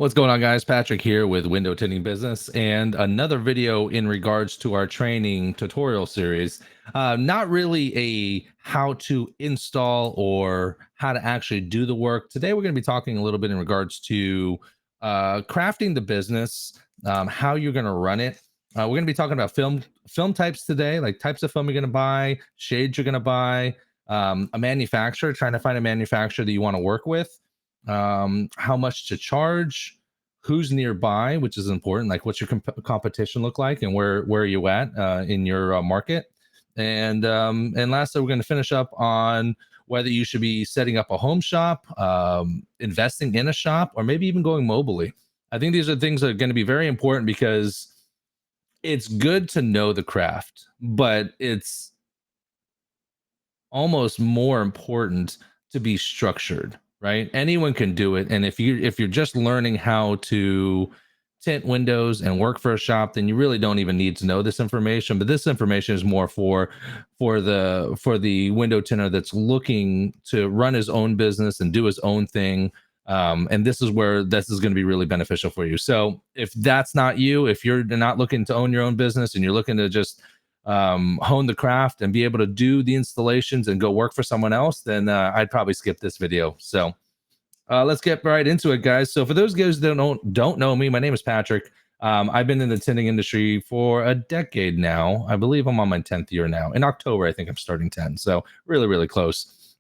What's going on, guys? Patrick here with Window Tinting Business and another video in regards to our training tutorial series. Not really a how to install or how to actually do the work. Today, we're going to be talking a little bit in regards to crafting the business, how you're going to run it. We're going to be talking about film types today, like types of film you're going to buy, shades you're going to buy, a manufacturer, trying to find a manufacturer that you want to work with, how much to charge, who's nearby, which is important, like what's your competition look like, and where are you at in your market, and lastly, we're going to finish up on whether you should be setting up a home shop, investing in a shop, or maybe even going mobily. I think these are things that are going to be very important because it's good to know the craft, but it's almost more important to be structured, right? Anyone can do it, and if you're just learning how to tint windows and work for a shop, then you really don't even need to know this information. But this information is more for the window tinter that's looking to run his own business and do his own thing. And this is where this is going to be really beneficial for you. So if that's not you, if you're not looking to own your own business and you're looking to just hone the craft and be able to do the installations and go work for someone else, then I'd probably skip this video. So let's get right into it, guys. So for those guys that don't know me, my name is Patrick. I've been in the tinting industry for a decade now. I believe I'm on my 10th year now. In October, I think I'm starting 10. So really, really close.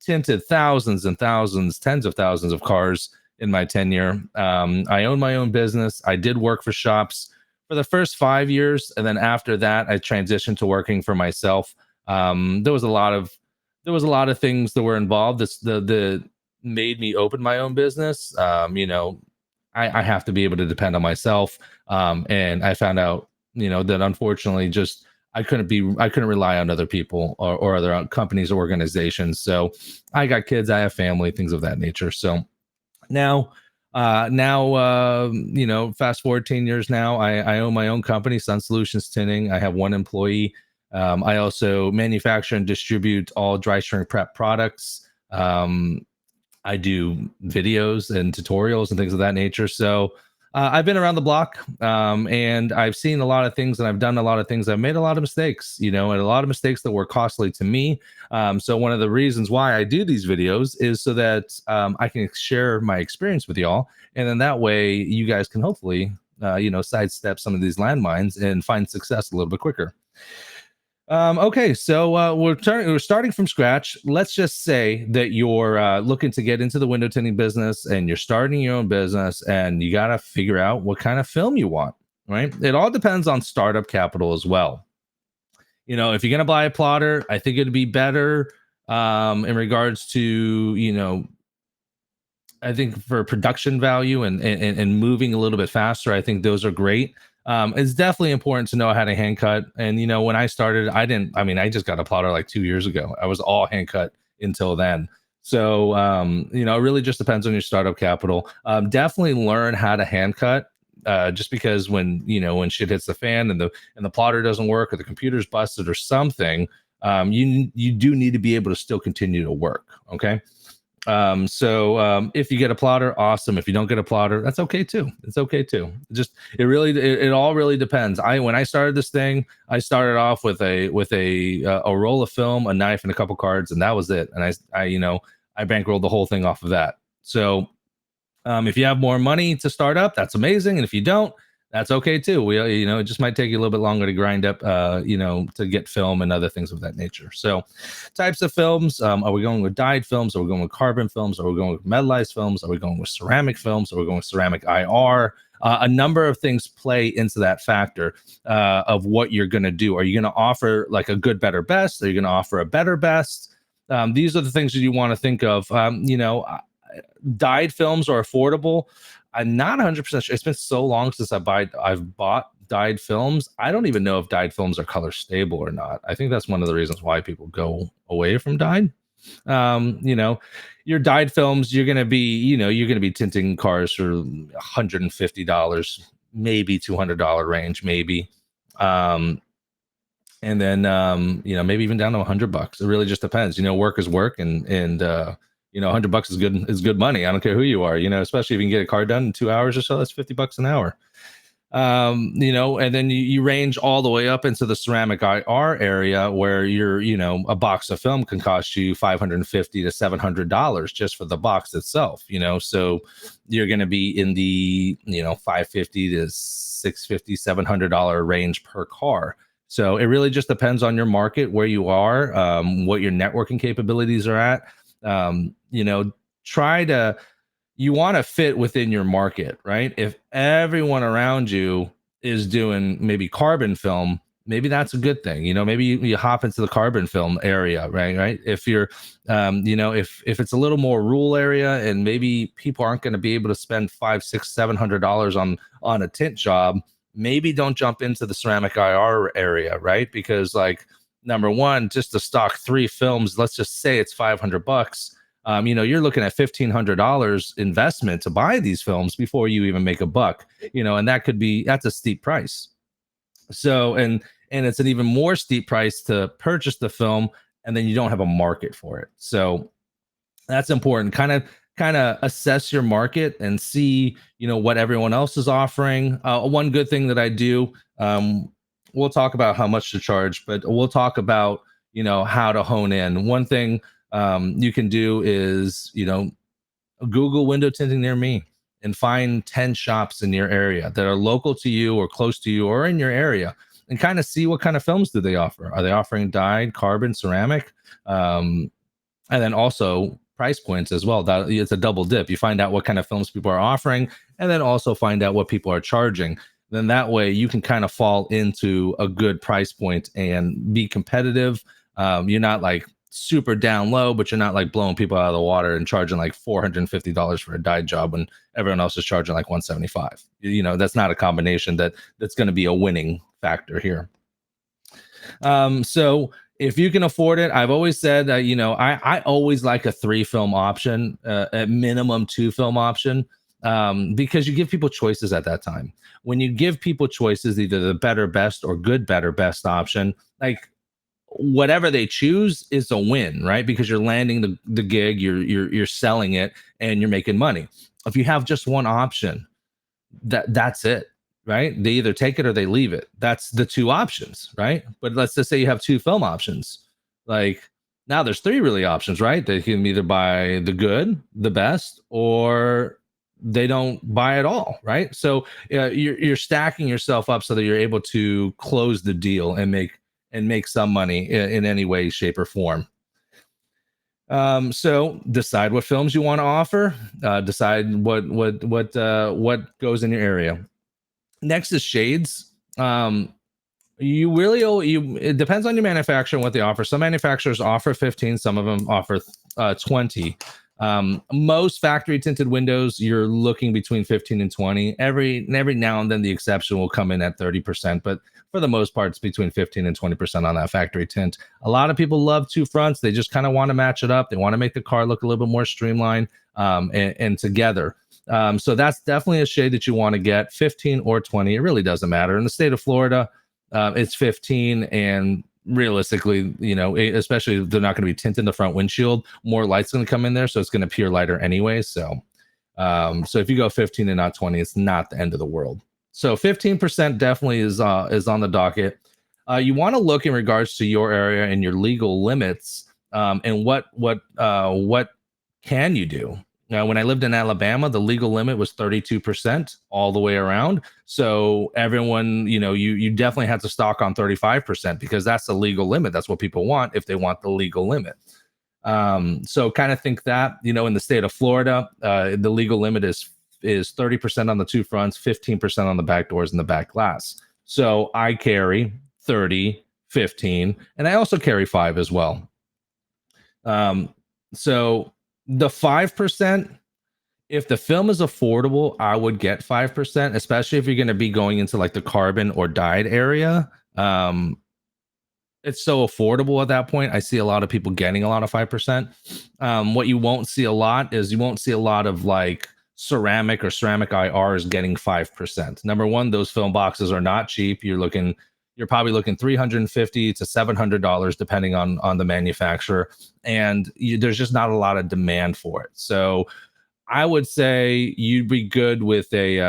Tinted thousands and thousands, tens of thousands of cars in my tenure. I own my own business. I did work for shops for the first 5 years, and then after that, I transitioned to working for myself. There was a lot of things that were involved. The made me open my own business. I have to be able to depend on myself. And I found out, that unfortunately just I couldn't rely on other people or other companies or organizations. So I got kids, I have family, things of that nature. So now, fast forward 10 years now, I own my own company, Sun Solutions Tinting. I have one employee. I also manufacture and distribute all dry shrink prep products. I do videos and tutorials and things of that nature. So I've been around the block, and I've seen a lot of things, and I've done a lot of things. I've made a lot of mistakes, and a lot of mistakes that were costly to me. So one of the reasons why I do these videos is so that I can share my experience with y'all, and then that way you guys can hopefully, sidestep some of these landmines and find success a little bit quicker. Okay, so we're starting from scratch. Let's just say that you're looking to get into the window tinting business and you're starting your own business, and you got to figure out what kind of film you want, right? It all depends on startup capital as well. If you're going to buy a plotter, I think it'd be better in regards to, I think for production value and moving a little bit faster, I think those are great. It's definitely important to know how to hand cut. And when I started, I just got a plotter like 2 years ago. I was all hand cut until then. So it really just depends on your startup capital. Definitely learn how to hand cut. Just because when shit hits the fan and the plotter doesn't work or the computer's busted or something, you do need to be able to still continue to work. Okay. So if you get a plotter, awesome. If you don't get a plotter, that's okay too. It's okay too. It all really depends. When I started this thing, I started off with a roll of film, a knife, and a couple cards, and that was it. And I bankrolled the whole thing off of that. So if you have more money to start up, that's amazing. And if you don't, that's okay too. It just might take you a little bit longer to grind up, to get film and other things of that nature. So types of films, are we going with dyed films? Are we going with carbon films? Are we going with metallized films? Are we going with ceramic films? Are we going with ceramic IR? A number of things play into that factor of what you're going to do. Are you going to offer like a good, better, best? Are you going to offer a better, best? These are the things that you want to think of. Dyed films are affordable. I'm not 100% sure. It's been so long since I've bought dyed films. I don't even know if dyed films are color stable or not. I think that's one of the reasons why people go away from dyed. Your dyed films, you're gonna be tinting cars for $150, maybe $200 range, maybe. And then maybe even down to $100. It really just depends. Work is work, and $100 is good money. I don't care who you are, especially if you can get a car done in 2 hours or so. That's $50 an hour. And then you range all the way up into the ceramic IR area where a box of film can cost you $550 to $700 just for the box itself, so you're going to be in the, $550 to $650, $700 range per car. So it really just depends on your market, where you are, what your networking capabilities are at. Try to you want to fit within your market, right? If everyone around you is doing maybe carbon film, maybe that's a good thing. Maybe you hop into the carbon film area, right? Right. If you're, if it's a little more rural area and maybe people aren't going to be able to spend $500, $600, $700 on a tint job, maybe don't jump into the ceramic IR area, right? Because like number one, just to stock 3 films, let's just say it's $500. You're looking at $1,500 investment to buy these films before you even make a buck, and that's a steep price. So, and it's an even more steep price to purchase the film, and then you don't have a market for it. So that's important. Kind of assess your market and see, what everyone else is offering. One good thing that I do, we'll talk about how much to charge, but we'll talk about, how to hone in. One thing you can do is, Google window tinting near me and find 10 shops in your area that are local to you or close to you or in your area, and kind of see what kind of films do they offer. Are they offering dyed, carbon, ceramic? And then also price points as well. That it's a double dip. You find out what kind of films people are offering, and then also find out what people are charging. Then that way you can kind of fall into a good price point and be competitive. You're not like super down low, but you're not like blowing people out of the water and charging like $450 for a dyed job when everyone else is charging like $175. That's not a combination that's going to be a winning factor here. So if you can afford it, I've always said that, I always like a 3 film option, at minimum 2 film option, because you give people choices at that time. When you give people choices, either the better, best or good, better, best option, like whatever they choose is a win, right? Because you're landing the gig, you're selling it, and you're making money. If you have just one option, that's it, right? They either take it or they leave it. That's the 2 options, right? But let's just say you have 2 film options. Like now there's 3 really options, right? They can either buy the good, the best, or they don't buy at all, right? So you're stacking yourself up so that you're able to close the deal and make some money in any way, shape, or form. So decide what films you want to offer. Decide what goes in your area. Next is shades. It depends on your manufacturer and what they offer. Some manufacturers offer 15, some of them offer 20. Most factory tinted windows, you're looking between 15 and 20. Every now and then the exception will come in at 30%, but for the most part, it's between 15 and 20% on that factory tint. A lot of people love 2 fronts. They just kind of want to match it up. They want to make the car look a little bit more streamlined, and together. So that's definitely a shade that you want to get, 15 or 20. It really doesn't matter. In the state of Florida, it's 15, and realistically, especially if they're not going to be tinted in the front windshield, more light's going to come in there, so it's going to appear lighter anyway. So if you go 15 and not 20, it's not the end of the world. So 15% definitely is on the docket. You want to look in regards to your area and your legal limits, and what can you do. Now, when I lived in Alabama, the legal limit was 32% all the way around. So everyone, you definitely have to stock on 35% because that's the legal limit. That's what people want if they want the legal limit. So kind of think that, in the state of Florida, the legal limit is 30% on the 2 fronts, 15% on the back doors and the back glass. So I carry 30, 15, and I also carry 5 as well. So the 5%, if the film is affordable, I would get 5%, especially if you're going to be going into like the carbon or dyed area. It's so affordable at that point. I see a lot of people getting a lot of 5%. What you won't see a lot is of like ceramic or ceramic IRs getting 5%. Number one, those film boxes are not cheap. You're looking, you're probably looking $350 to $700 depending on the manufacturer, and there's just not a lot of demand for it. So I would say you'd be good with a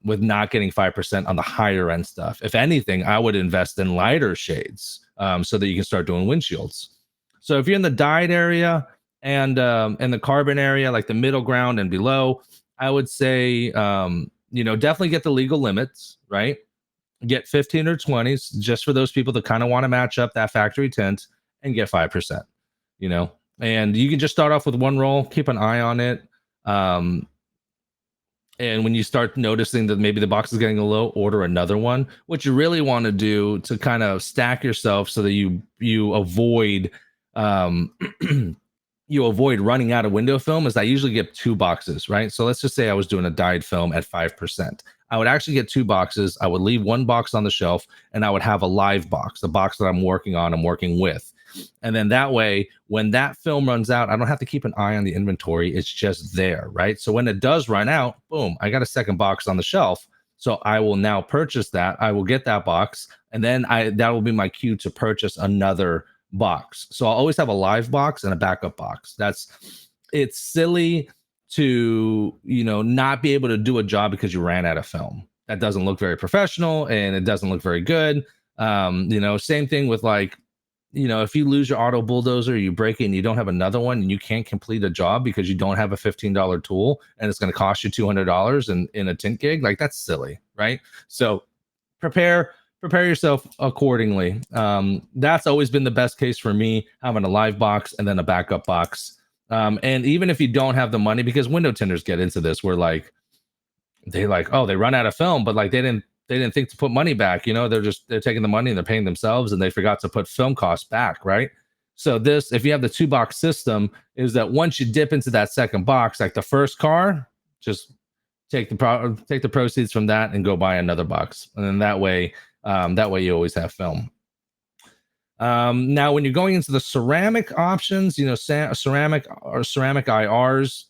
with not getting 5% on the higher end stuff. If anything, I would invest in lighter shades, so that you can start doing windshields. So if you're in the dyed area and the carbon area, like the middle ground and below, I would say definitely get the legal limits, right? Get 15 or 20s just for those people that kind of want to match up that factory tint, and get 5%, you know. And you can just start off with one roll, keep an eye on it. Um, and when you start noticing that maybe the box is getting a low, order another one. What you really want to do to kind of stack yourself so that you avoid um you avoid running out of window film is I usually get 2 boxes, right? So let's just say I was doing a dyed film at 5%. I would actually get 2 boxes. I would leave one box on the shelf, and I would have a live box, the box that I'm working with. And then that way, when that film runs out, I don't have to keep an eye on the inventory. It's just there, right? So when it does run out, boom, I got a second box on the shelf. So I will now purchase that. I will get that box, and then that will be my cue to purchase another box. So I'll always have a live box and a backup box. It's silly to, not be able to do a job because you ran out of film. That doesn't look very professional, and it doesn't look very good. Same thing with like, if you lose your auto bulldozer, you break it and you don't have another one, and you can't complete a job because you don't have a $15 tool, and it's going to cost you $200 in a tint gig, like that's silly, right? So prepare yourself accordingly. That's always been the best case for me, having a live box and then a backup box. And even if you don't have the money, because window tinters get into this, where like they run out of film, but like they didn't think to put money back. They're taking the money and they're paying themselves, and they forgot to put film costs back, right? So this, if you have the 2 box system, is that once you dip into that second box, like the first car, just take the proceeds from that and go buy another box, and then that way you always have film. Now, when you're going into the ceramic options, ceramic IRs,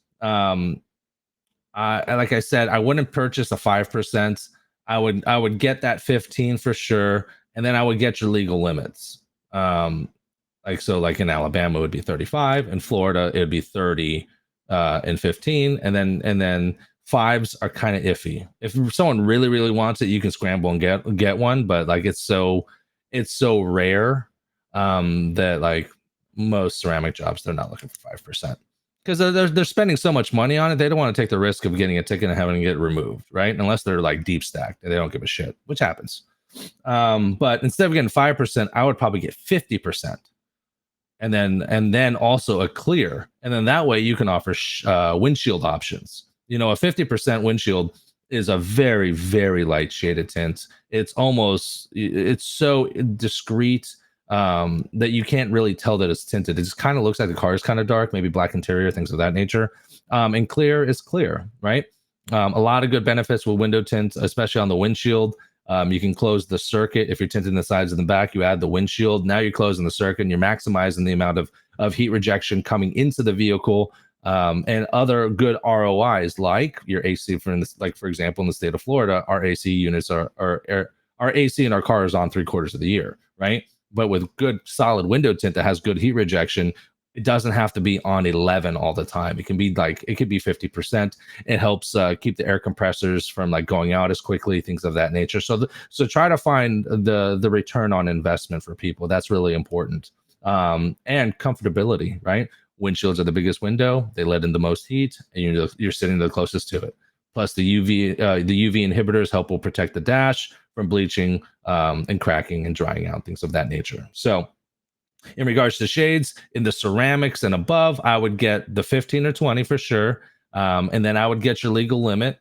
like I said, I wouldn't purchase a 5%. I would get that 15 for sure, and then I would get your legal limits. Like in Alabama it would be 35, in Florida it would be 30 and 15, and then 5s are kind of iffy. If someone really really wants it, you can scramble and get one, but like it's so rare that like most ceramic jobs, they're not looking for 5%, because they're spending so much money on it. They don't want to take the risk of getting a ticket and having it get removed, right? Unless they're like deep stacked and they don't give a shit, which happens. But instead of getting 5%, I would probably get 50%, and then also a clear, and then that way you can offer windshield options. A 50% windshield is a very very light shaded tint. It's so discreet that you can't really tell that it's tinted. It just kind of looks like the car is kind of dark, maybe black interior, things of that nature. And clear is clear, right? A lot of good benefits with window tints, especially on the windshield. You can close the circuit. If you're tinting the sides and the back, you add the windshield. Now you're closing the circuit, and you're maximizing the amount of heat rejection coming into the vehicle. And other good ROIs, like your AC, for example, in the state of Florida, our AC units our AC in our car is on 3/4 of the year, right? But with good solid window tint that has good heat rejection, it doesn't have to be on 11 all the time. It could be 50%. It helps keep the air compressors from like going out as quickly, things of that nature. So try to find the return on investment for people. That's really important. And comfortability, right? Windshields are the biggest window. They let in the most heat, and you're sitting the closest to it. Plus the UV inhibitors will protect the dash from bleaching and cracking and drying out, things of that nature. So in regards to shades, in the ceramics and above, I would get the 15 or 20 for sure. And then I would get your legal limit.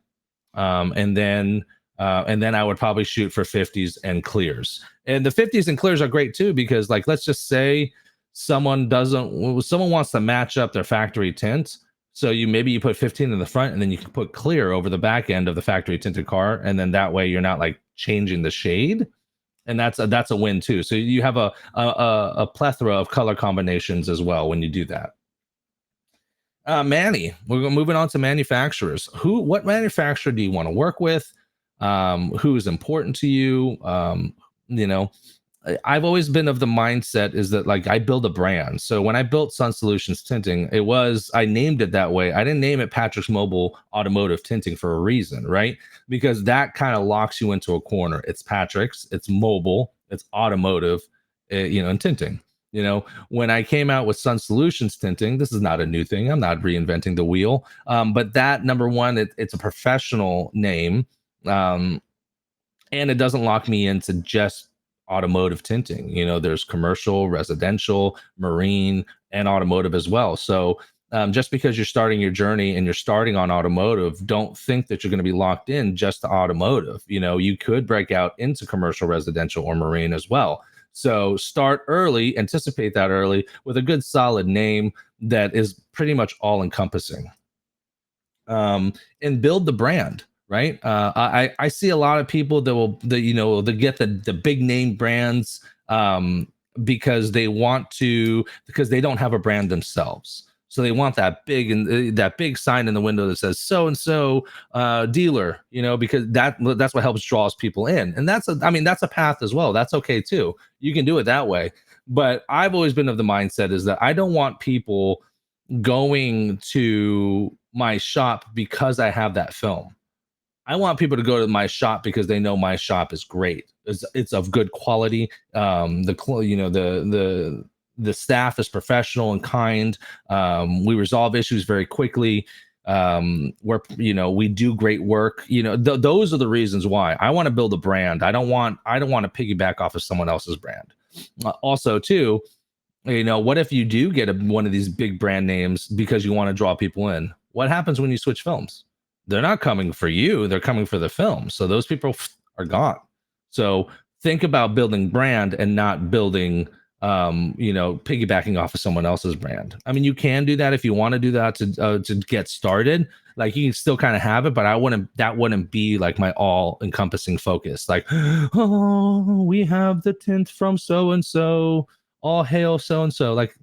And then I would probably shoot for 50s and clears. And the 50s and clears are great too, because like, let's just say someone wants to match up their factory tint. So you put 15 in the front, and then you can put clear over the back end of the factory tinted car. And then that way you're not like changing the shade. And that's a win too. So you have a plethora of color combinations as well when you do that. Manny, we're moving on to manufacturers. What manufacturer do you want to work with? who is important to you. You know, I've always been of the mindset is that like I build a brand. So when I built Sun Solutions Tinting, I named it that way. I didn't name it Patrick's Mobile Automotive Tinting for a reason, right? Because that kind of locks you into a corner. It's Patrick's, it's mobile, it's automotive, and tinting. When I came out with Sun Solutions Tinting, this is not a new thing. I'm not reinventing the wheel. But that, number one, it's a professional name. Um, and it doesn't lock me into just automotive tinting. There's commercial, residential, marine, and automotive as well. So just because you're starting your journey and you're starting on automotive, don't think that you're going to be locked in just to automotive. You could break out into commercial, residential, or marine as well. So start early, anticipate that early with a good solid name that is pretty much all encompassing, and build the brand. Right. I see a lot of people that get the big name brands, because because they don't have a brand themselves. So they want that big and that big sign in the window that says so and so dealer, because that's what helps draws people in. And that's a path as well. That's okay too. You can do it that way. But I've always been of the mindset is that I don't want people going to my shop because I have that film. I want people to go to my shop because they know my shop is great. It's of good quality. The staff is professional and kind. We resolve issues very quickly. We do great work. Those are the reasons why I want to build a brand. I don't want to piggyback off of someone else's brand. Also, too, what if you do get one of these big brand names because you want to draw people in? What happens when you switch films? They're not coming for you, they're coming for the film. So those people are gone. So think about building brand and not building, piggybacking off of someone else's brand. I mean, you can do that if you want to do that to get started. Like you can still kind of have it, but that wouldn't be like my all encompassing focus. Like, oh, we have the tint from so and so, all hail so and so. Like,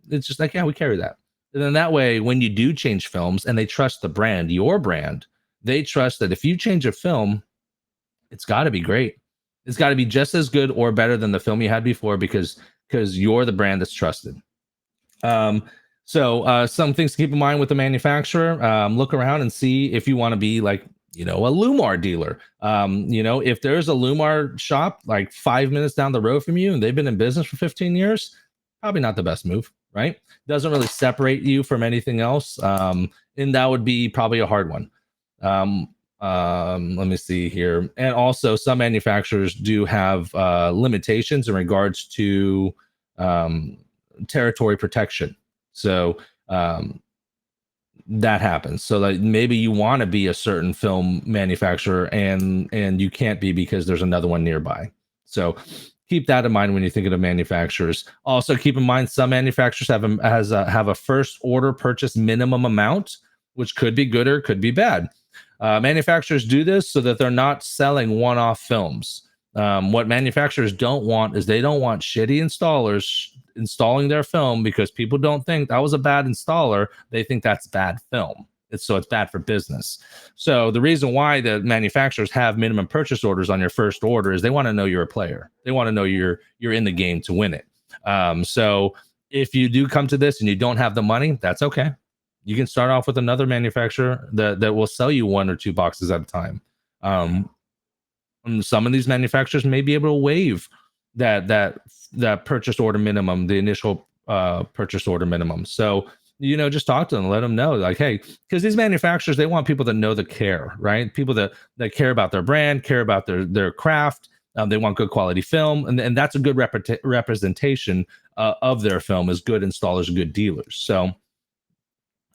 it's just like, yeah, we carry that. And then that way, when you do change films and they trust the brand, your brand, they trust that if you change a film, it's got to be great. It's got to be just as good or better than the film you had before because you're the brand that's trusted. So some things to keep in mind with the manufacturer. Look around and see if you want to be like, a Lumar dealer. If there's a Lumar shop like 5 minutes down the road from you and they've been in business for 15 years, probably not the best move, right? Doesn't really separate you from anything else. And that would be probably a hard one. Let me see here. And also some manufacturers do have limitations in regards to territory protection. So that happens. So like maybe you want to be a certain film manufacturer and you can't be because there's another one nearby. So keep that in mind when you're thinking of manufacturers. Also keep in mind some manufacturers have a first order purchase minimum amount, which could be good or could be bad. Manufacturers do this so that they're not selling one-off films. What manufacturers don't want is they don't want shitty installers installing their film because people don't think that was a bad installer. They think that's bad film. It's bad for business. So the reason why the manufacturers have minimum purchase orders on your first order is they want to know you're a player. They want to know you're in the game to win it. So if you do come to this and you don't have the money, that's okay. You can start off with another manufacturer that will sell you 1 or 2 boxes at a time. Some of these manufacturers may be able to waive that purchase order minimum, the initial purchase order minimum. So just talk to them, let them know, like, hey, because these manufacturers, they want people that know the care, right? People that care about their brand, care about their craft. They want good quality film, and that's a good representation of their film is good installers, good dealers. So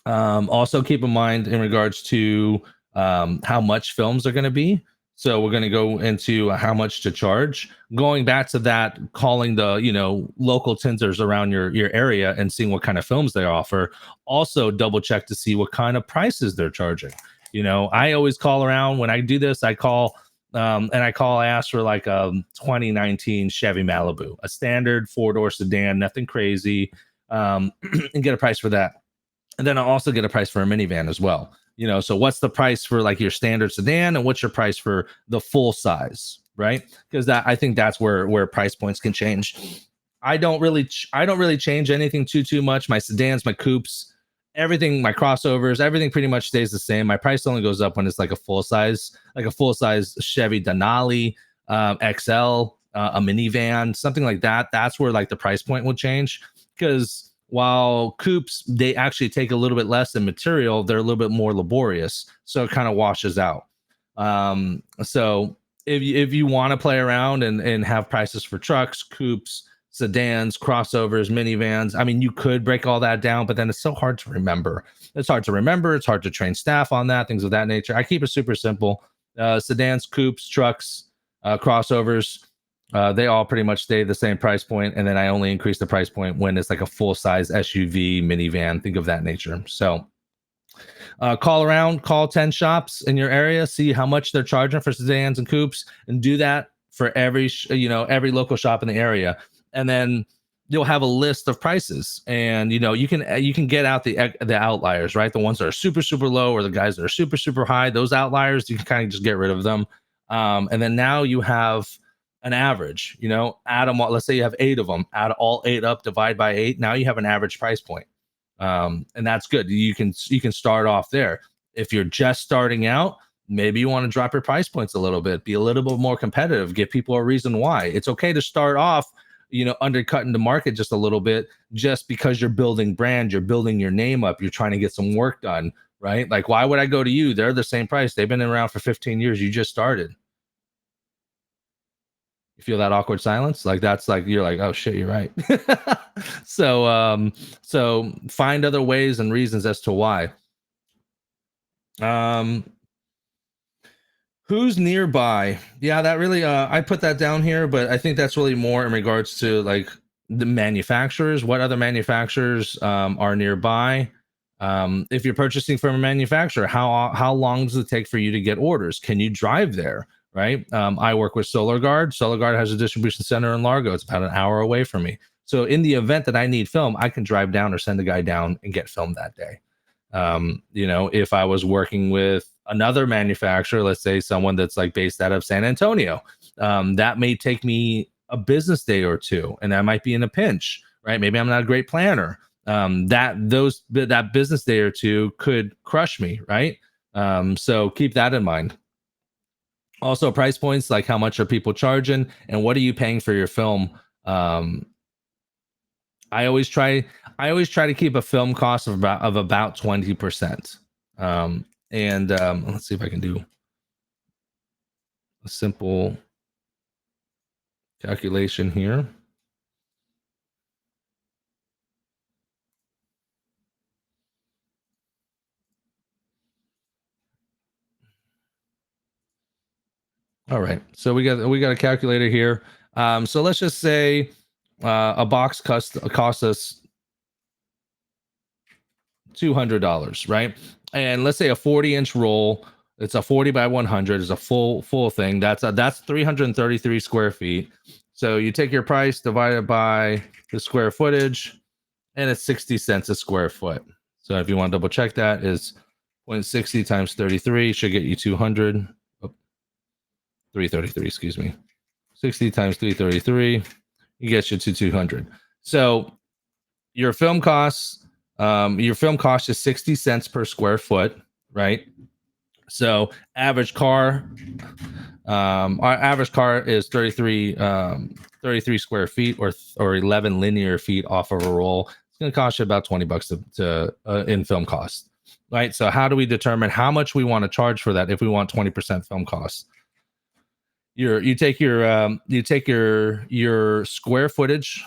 also keep in mind in regards to how much films are going to be. So we're going to go into how much to charge. Going back to that, calling the local tinters around your area and seeing what kind of films they offer. Also double check to see what kind of prices they're charging. I always call around when I do this. I call I ask for like a 2019 Chevy Malibu, a standard 4-door sedan, nothing crazy, and get a price for that. And then I also get a price for a minivan as well. So what's the price for like your standard sedan, and what's your price for the full size, right? Because I think that's where price points can change. I don't really change anything too much. My sedans, my coupes, everything, my crossovers, everything pretty much stays the same. My price only goes up when it's like a full size Chevy Denali XL, a minivan, something like that. That's where like the price point will change, because while coupes, they actually take a little bit less in material, they're a little bit more laborious, so it kind of washes out. So if you want to play around and have prices for trucks, coupes, sedans, crossovers, minivans, I mean, you could break all that down, but then it's so hard to remember. It's hard to remember. It's hard to train staff on that, things of that nature. I keep it super simple. Sedans, coupes, trucks, crossovers, they all pretty much stay the same price point, and then I only increase the price point when it's like a full size SUV, minivan, think of that nature. So call around, call 10 shops in your area, see how much they're charging for sedans and coupes, and do that for every local shop in the area, and then you'll have a list of prices, and you can get out the outliers, right? The ones that are super low, or the guys that are super high. Those outliers, you can kind of just get rid of them, and then now you have an average. Add them all. Let's say you have 8 of them, add all 8 up, divide by 8. Now you have an average price point, and that's good. You can start off there. If you're just starting out, maybe you want to drop your price points a little bit, be a little bit more competitive, give people a reason why. It's okay to start off undercutting the market just a little bit, just because you're building brand, you're building your name up, you're trying to get some work done, right? Like, why would I go to you? They're the same price, they've been around for 15 years, you just started. You feel that awkward silence? Like, that's like, you're like, oh shit, you're right. So find other ways and reasons as to why. Who's nearby? Yeah, that really I put that down here, but I think that's really more in regards to like the manufacturers. What other manufacturers are nearby? If you're purchasing from a manufacturer, how long does it take for you to get orders? Can you drive there? Right. I work with Solar Guard. Solar Guard has a distribution center in Largo. It's about an hour away from me. So in the event that I need film, I can drive down or send a guy down and get film that day. If I was working with another manufacturer, let's say someone that's like based out of San Antonio, that may take me a business day or two, and I might be in a pinch, right? Maybe I'm not a great planner. That business day or two could crush me, right? So keep that in mind. Also, price points, like how much are people charging, and what are you paying for your film? Um, I always try to keep a film cost of about 20%. And let's see if I can do a simple calculation here. All right, so we got a calculator here. So let's just say a box costs us $200, right? And let's say a 40-inch roll, it's a 40 by 100, is a full thing. That's 333 square feet. So you take your price divided by the square footage, and it's 60 cents a square foot. So if you want to double check, that is 0.60 times 33 should get you 200. 333, excuse me. 60 times 333, you get you to 200. So your film costs is 60 cents per square foot, right? So our average car is 33 square feet, or 11 linear feet off of a roll. It's going to cost you about $20 to in film costs, right? So how do we determine how much we want to charge for that if we want 20% film costs? You take your square footage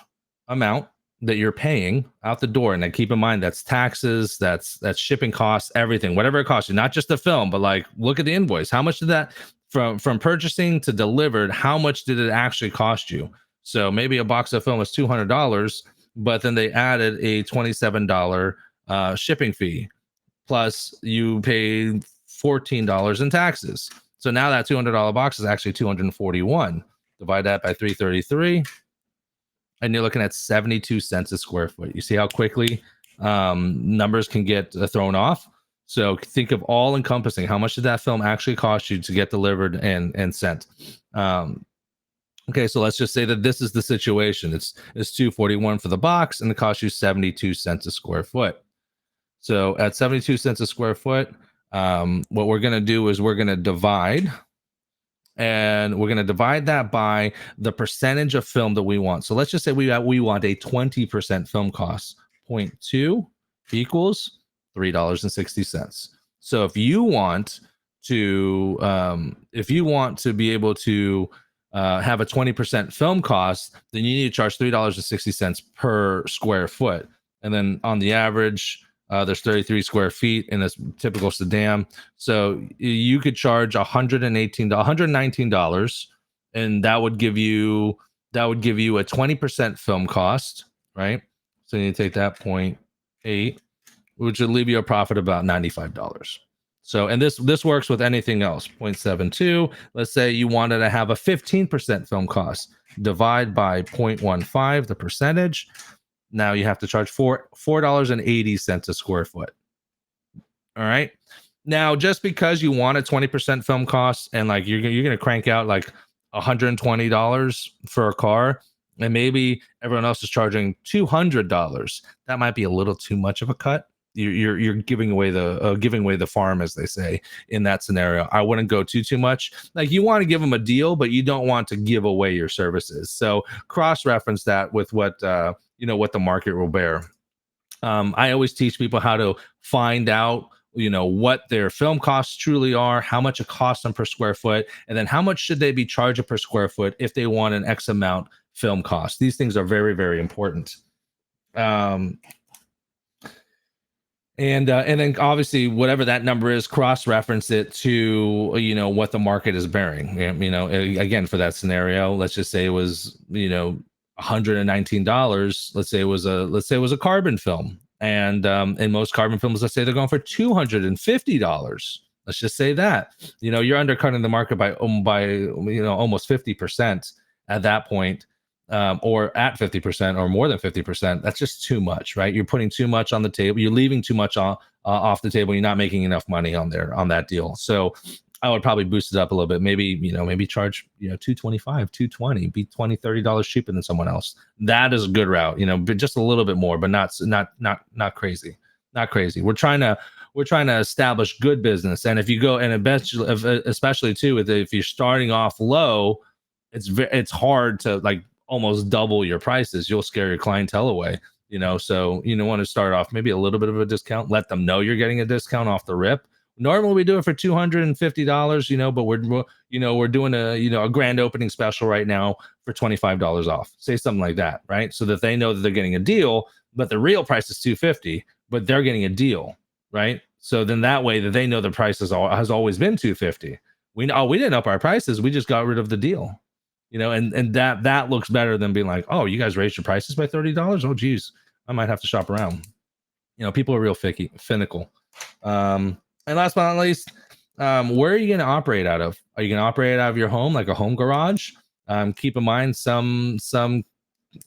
amount that you're paying out the door, and then keep in mind that's taxes, that's shipping costs, everything, whatever it costs you, not just the film, but like, look at the invoice. How much did that, from purchasing to delivered, how much did it actually cost you? So maybe a box of film was $200, but then they added a $27 shipping fee, plus you paid $14 in taxes. So now that $200 box is actually $241. Divide that by 333, and you're looking at 72 cents a square foot. You see how quickly numbers can get thrown off. So think of all encompassing. How much did that film actually cost you to get delivered and sent? Okay, so let's just say that this is the situation. It's $241 for the box, and it costs you 72 cents a square foot. So at 72 cents a square foot, what we're gonna do is we're gonna divide, and we're gonna divide that by the percentage of film that we want. So let's just say we want a 20% film cost. 0.2 equals $3.60. So if you want to be able to have a 20% film cost, then you need to charge $3.60 per square foot. And then on the average, there's 33 square feet in this typical sedan. So you could charge $119, and that would give you a 20% film cost, right? So you take that 0.8, which would leave you a profit about $95. So, and this works with anything else. 0.72. Let's say you wanted to have a 15% film cost. Divide by 0.15, the percentage. Now you have to charge $4.80 a square foot. All right. Now, just because you want a 20% film cost, and like you're gonna crank out like $120 for a car, and maybe everyone else is charging $200, that might be a little too much of a cut. You're giving away the farm, as they say, in that scenario. I wouldn't go too much. Like, you want to give them a deal, but you don't want to give away your services. So cross-reference that with what what the market will bear. I always teach people how to find out what their film costs truly are, how much it costs them per square foot, and then how much should they be charging per square foot if they want an X amount film cost. These things are very, very important. And then obviously whatever that number is, cross-reference it to what the market is bearing. Again, for that scenario, let's just say it was $119. Let's say it was a carbon film, and most carbon films, let's say they're going for $250. Let's just say that you're undercutting the market by almost 50% at that point. Or at 50% or more than 50%, that's just too much, right? You're putting too much on the table. You're leaving too much off the table. You're not making enough money on that deal. So I would probably boost it up a little bit. Maybe charge $225, $220, be $20, $30 cheaper than someone else. That is a good route. But just a little bit more, but not crazy. Not crazy. We're trying to establish good business. And if you go, and especially too, if you're starting off low, it's hard to like almost double your prices. You'll scare your clientele away, so want to start off maybe a little bit of a discount. Let them know you're getting a discount off the rip. Normally we do it for $250, but we're doing a grand opening special right now for $25 off. Say something like that, right? So that they know that they're getting a deal, but the real price is $250, but they're getting a deal, right? So then that way that they know the price has always been $250. We didn't up our prices. We just got rid of the deal. And that looks better than being like, oh, you guys raised your prices by $30. Oh, geez, I might have to shop around. People are real finical. And last but not least, where are you going to operate out of? Are you going to operate out of your home, like a home garage? Keep in mind, some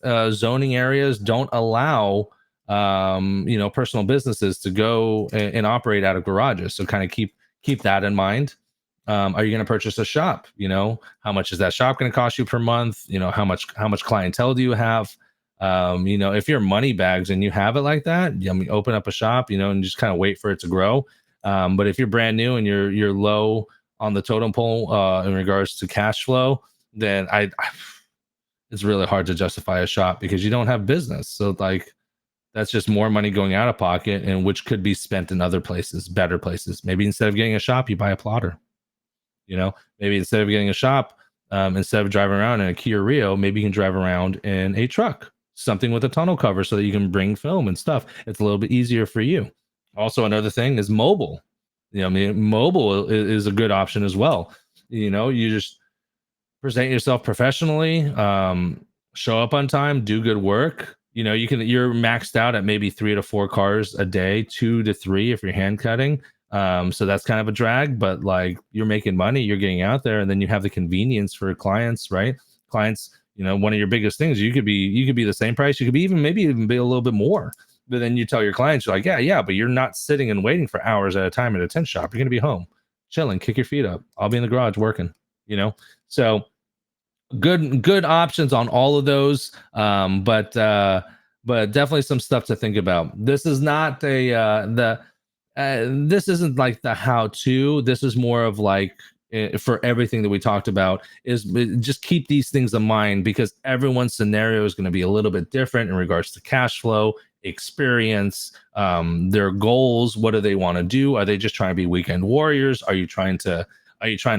zoning areas don't allow personal businesses to go and operate out of garages. So kind of keep that in mind. Are you going to purchase a shop? How much is that shop going to cost you per month? How much clientele do you have? If you're money bags and you have it like that, open up a shop, and just kind of wait for it to grow. But if you're brand new and you're low on the totem pole in regards to cash flow, then it's really hard to justify a shop because you don't have business. So like, that's just more money going out of pocket, and which could be spent in other places, better places. Maybe instead of getting a shop, you buy a plotter. Maybe instead of getting a shop, instead of driving around in a Kia Rio, maybe you can drive around in a truck, something with a tonneau cover so that you can bring film and stuff. It's a little bit easier for you. Also, another thing is mobile. Mobile is a good option as well. You just present yourself professionally, show up on time, do good work. You're maxed out at maybe 3 to 4 cars a day, 2 to 3 if you're hand cutting. So that's kind of a drag, but like, you're making money, you're getting out there, and then you have the convenience for clients, right? Clients, one of your biggest things, you could be the same price. You could be even be a little bit more But then you tell your clients, you're like, yeah, but you're not sitting and waiting for hours at a time at a tint shop. You're going to be home chilling, kick your feet up. I'll be in the garage working, you know? So good options on all of those. But definitely some stuff to think about. This is not this isn't like the how to. This is more of like, for everything that we talked about, is just keep these things in mind, because everyone's scenario is going to be a little bit different in regards to cash flow, experience, their goals. What do they want to do? Are they just trying to be weekend warriors? Are you trying to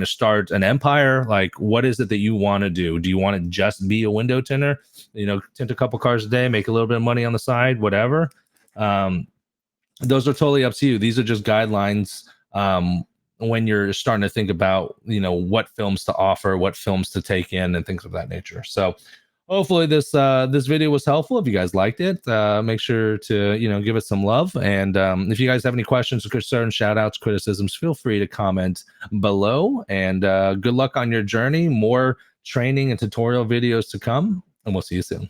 start an empire? Like, what is it that you want to do? Do you want to just be a window tinter? Tint a couple cars a day, make a little bit of money on the side, whatever. Those are totally up to you. These are just guidelines, when you're starting to think about, what films to offer, what films to take in, and things of that nature. So hopefully this video was helpful. If you guys liked it, make sure to give it some love. And if you guys have any questions or concerns, shout outs, criticisms, feel free to comment below. And good luck on your journey. More training and tutorial videos to come, and we'll see you soon.